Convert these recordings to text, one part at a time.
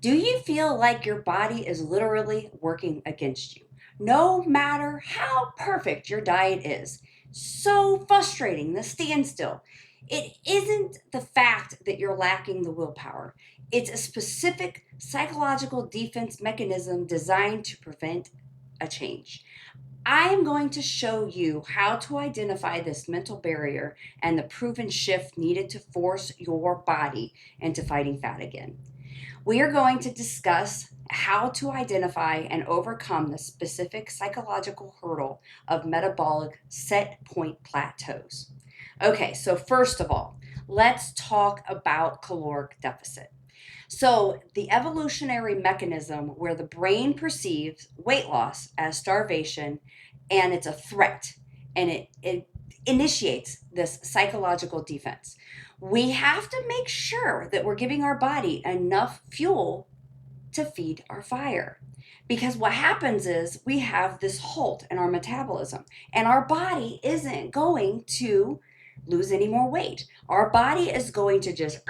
Do you feel like your body is literally working against you? No matter how perfect your diet is. So frustrating, the standstill. It isn't the fact that you're lacking the willpower, it's a specific psychological defense mechanism designed to prevent a change. I am going to show you how to identify this mental barrier and the proven shift needed to force your body into fighting fat again. We are going to discuss how to identify and overcome the specific psychological hurdle of metabolic set point plateaus. Okay, so first of all, let's talk about caloric deficit. So, the evolutionary mechanism where the brain perceives weight loss as starvation and it's a threat and it initiates this psychological defense. We have to make sure that we're giving our body enough fuel to feed our fire. Because what happens is we have this halt in our metabolism, and our body isn't going to lose any more weight. Our body is going to just,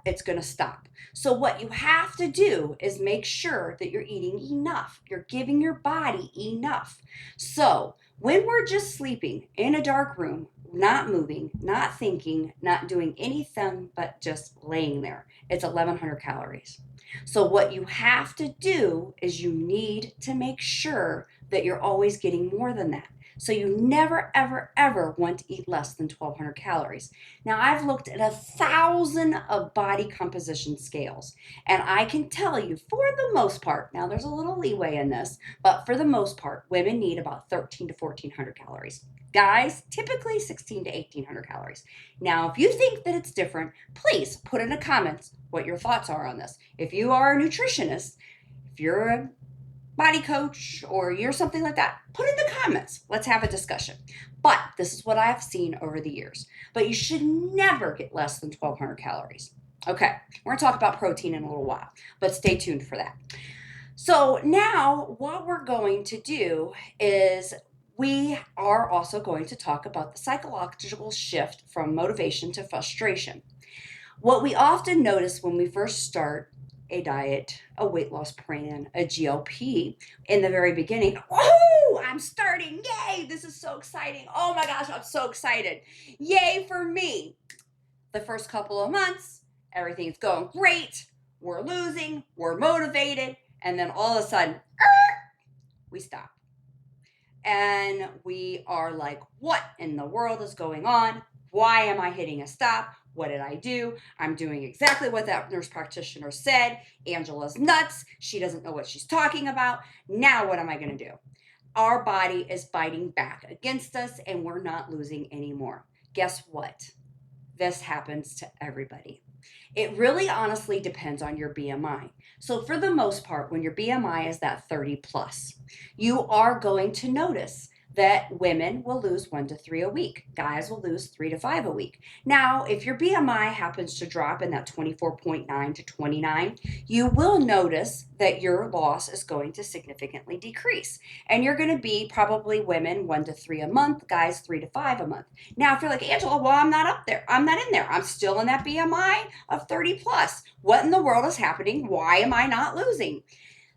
it's going to stop. So, what you have to do is make sure that you're eating enough. You're giving your body enough. So, when we're just sleeping in a dark room, not moving, not thinking, not doing anything but just laying there, it's 1,100 calories. So, what you have to do is you need to make sure that you're always getting more than that. So, you never, ever, ever want to eat less than 1,200 calories. Now, I've looked at 1,000 of body composition scales, and I can tell you for the most part, now there's a little leeway in this, but for the most part, women need about 1,300 to 1,400 calories. Guys, typically 1,600 to 1,800 calories. Now, if you think that it's different, please put in the comments what your thoughts are on this. If you are a nutritionist, if you're a body coach or you're something like that, put in the comments. Let's have a discussion. But this is what I've seen over the years. But you should never get less than 1,200 calories. Okay, we're going to talk about protein in a little while, but stay tuned for that. So now what we're going to do is we are also going to talk about the psychological shift from motivation to frustration. What we often notice when we first start a diet, a weight loss plan, a GLP in the very beginning, oh, I'm starting. Yay, this is so exciting. Oh my gosh, I'm so excited. Yay for me. The first couple of months, everything's going great. We're losing, we're motivated, and then all of a sudden, we stop. And we are like, what in the world is going on? Why am I hitting a stop? What did I do? I'm doing exactly what that nurse practitioner said. Angela's nuts. She doesn't know what she's talking about. Now, what am I going to do? Our body is fighting back against us, and we're not losing anymore. Guess what? This happens to everybody. It really honestly depends on your BMI. So, for the most part, when your BMI is that 30 plus, you are going to notice that women will lose 1 to 3 a week. Guys will lose 3 to 5 a week. Now, if your BMI happens to drop in that 24.9 to 29, you will notice that your loss is going to significantly decrease. And you're going to be probably women 1 to 3 a month, guys 3 to 5 a month. Now, if you're like, Angela, well, I'm not up there. I'm not in there. I'm still in that BMI of 30 plus. What in the world is happening? Why am I not losing?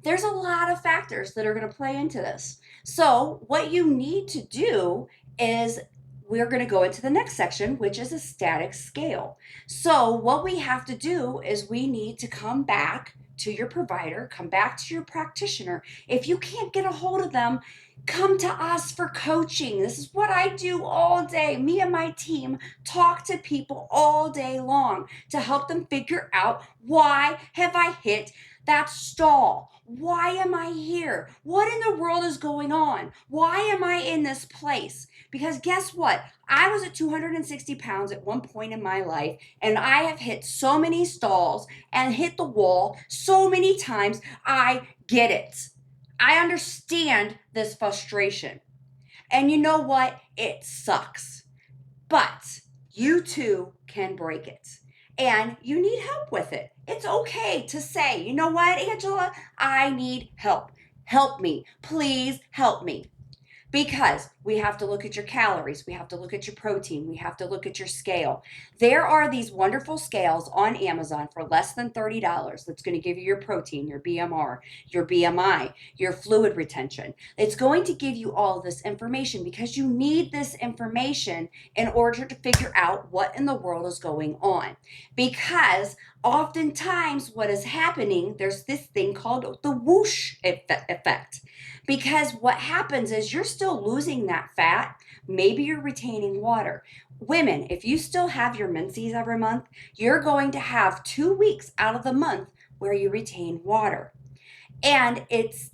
There's a lot of factors that are going to play into this. So, what you need to do is we're going to go into the next section, which is a static scale. So, what we have to do is we need to come back to your provider, come back to your practitioner. If you can't get a hold of them, come to us for coaching. This is what I do all day. Me and my team talk to people all day long to help them figure out, why have I hit that stall? Why am I here? What in the world is going on? Why am I in this place? Because guess what? I was at 260 pounds at one point in my life, and I have hit so many stalls and hit the wall so many times. I get it. I understand this frustration. And you know what? It sucks. But you too can break it. And you need help with it. It's okay to say, you know what, Angela, I need help. Help me. Please help me. Because we have to look at your calories, we have to look at your protein, we have to look at your scale. There are these wonderful scales on Amazon for less than $30 that's going to give you your protein, your BMR, your BMI, your fluid retention. It's going to give you all this information because you need this information in order to figure out what in the world is going on. Because oftentimes what is happening, there's this thing called the whoosh effect. Because what happens is you're still losing that fat. Maybe you're retaining water. Women, if you still have your menses every month, you're going to have 2 weeks out of the month where you retain water. And it's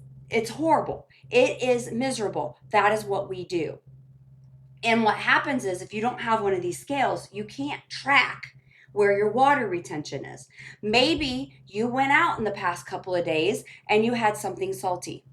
horrible. It is miserable. That is what we do. And what happens is if you don't have one of these scales, you can't track where your water retention is. Maybe you went out in the past couple of days and you had something salty.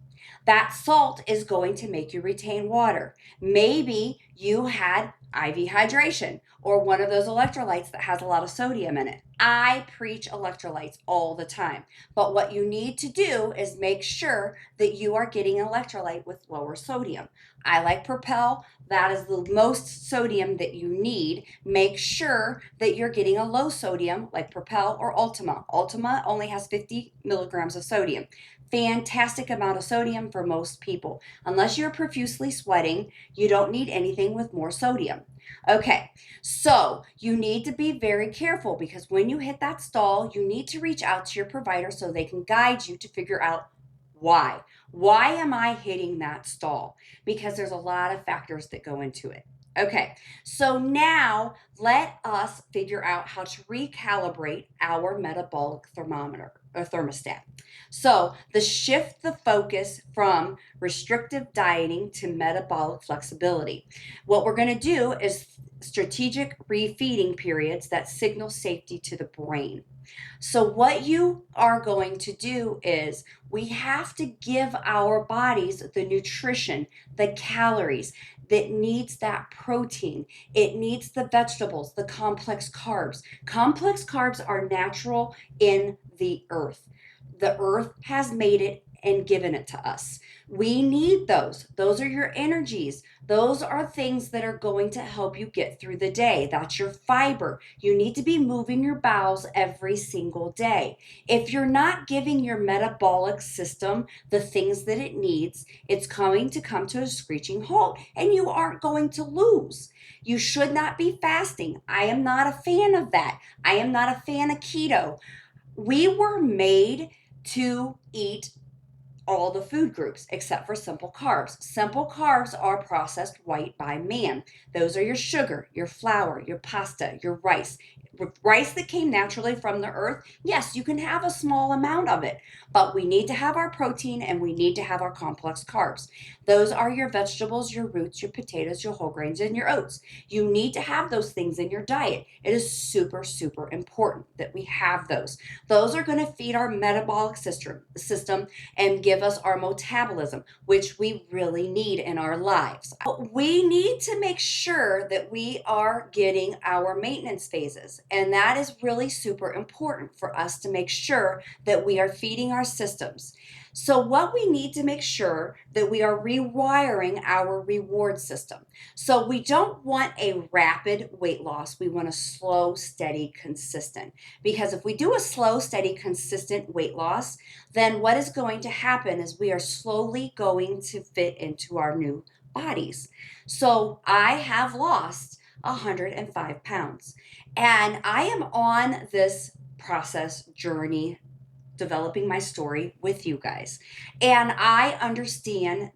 That salt is going to make you retain water. Maybe you had IV hydration or one of those electrolytes that has a lot of sodium in it. I preach electrolytes all the time. But what you need to do is make sure that you are getting an electrolyte with lower sodium. I like Propel. That is the most sodium that you need. Make sure that you're getting a low sodium like Propel or Ultima. Ultima only has 50 milligrams of sodium. Fantastic amount of sodium for most people. Unless you're profusely sweating, you don't need anything with more sodium. Okay, so you need to be very careful because when you hit that stall, you need to reach out to your provider so they can guide you to figure out why. Why am I hitting that stall? Because there's a lot of factors that go into it. Okay, so now let us figure out how to recalibrate our metabolic thermometer or thermostat. So the shift the focus from restrictive dieting to metabolic flexibility. What we're going to do is strategic refeeding periods that signal safety to the brain. So, what you are going to do is we have to give our bodies the nutrition, the calories that needs that protein. It needs the vegetables, the complex carbs. Complex carbs are natural in the earth. The earth has made it and given it to us. We need those. Those are your energies. Those are things that are going to help you get through the day. That's your fiber. You need to be moving your bowels every single day. If you're not giving your metabolic system the things that it needs, it's going to come to a screeching halt and you aren't going to lose. You should not be fasting. I am not a fan of that. I am not a fan of keto. We were made to eat all the food groups except for simple carbs. Simple carbs are processed white by man. Those are your sugar, your flour, your pasta, your rice. Rice that came naturally from the earth, yes, you can have a small amount of it, but we need to have our protein and we need to have our complex carbs. Those are your vegetables, your roots, your potatoes, your whole grains, and your oats. You need to have those things in your diet. It is super, super important that we have those. Those are going to feed our metabolic system and give us our metabolism, which we really need in our lives. We need to make sure that we are getting our maintenance phases, and that is really super important for us to make sure that we are feeding our systems. So what we need to make sure that we are rewiring our reward system. So we don't want a rapid weight loss. We want a slow, steady, consistent. Because if we do a slow, steady, consistent weight loss, then what is going to happen is we are slowly going to fit into our new bodies. So I have lost 105 pounds and I am on this process journey developing my story with you guys. And I understand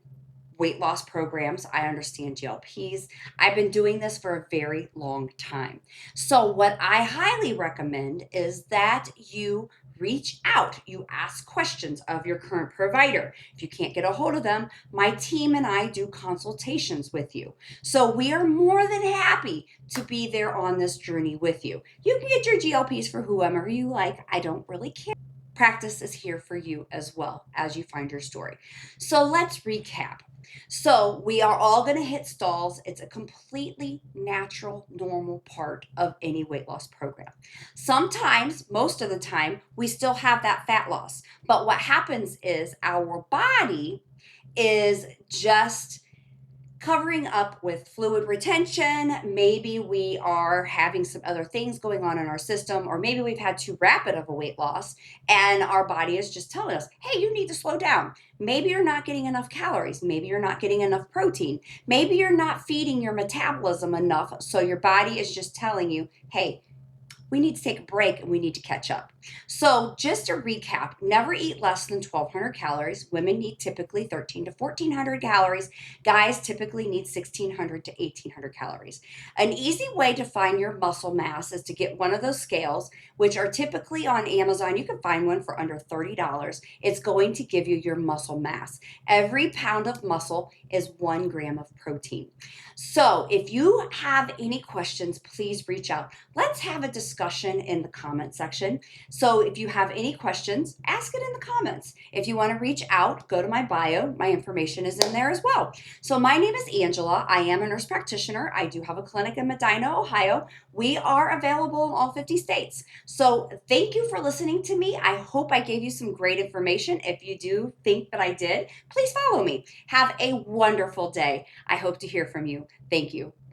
weight loss programs. I understand GLPs. I've been doing this for a very long time. So, what I highly recommend is that you reach out. You ask questions of your current provider. If you can't get a hold of them, my team and I do consultations with you. So, we are more than happy to be there on this journey with you. You can get your GLPs for whoever you like. I don't really care. Practice is here for you as well as you find your story. So let's recap. So we are all going to hit stalls. It's a completely natural, normal part of any weight loss program. Sometimes, most of the time, we still have that fat loss. But what happens is our body is just covering up with fluid retention. Maybe we are having some other things going on in our system, or maybe we've had too rapid of a weight loss and our body is just telling us, hey, you need to slow down. Maybe you're not getting enough calories. Maybe you're not getting enough protein. Maybe you're not feeding your metabolism enough. So your body is just telling you, hey, we need to take a break and we need to catch up. So, just to recap, never eat less than 1,200 calories. Women need typically 13 to 1,400 calories. Guys typically need 1,600 to 1,800 calories. An easy way to find your muscle mass is to get one of those scales, which are typically on Amazon. You can find one for under $30. It's going to give you your muscle mass. Every pound of muscle is 1 gram of protein. So, if you have any questions, please reach out. Let's have a discussion in the comment section. So if you have any questions, ask it in the comments. If you want to reach out, go to my bio. My information is in there as well. So my name is Angela. I am a nurse practitioner. I do have a clinic in Medina, Ohio. We are available in all 50 states. So thank you for listening to me. I hope I gave you some great information. If you do think that I did, please follow me. Have a wonderful day. I hope to hear from you. Thank you. Bye.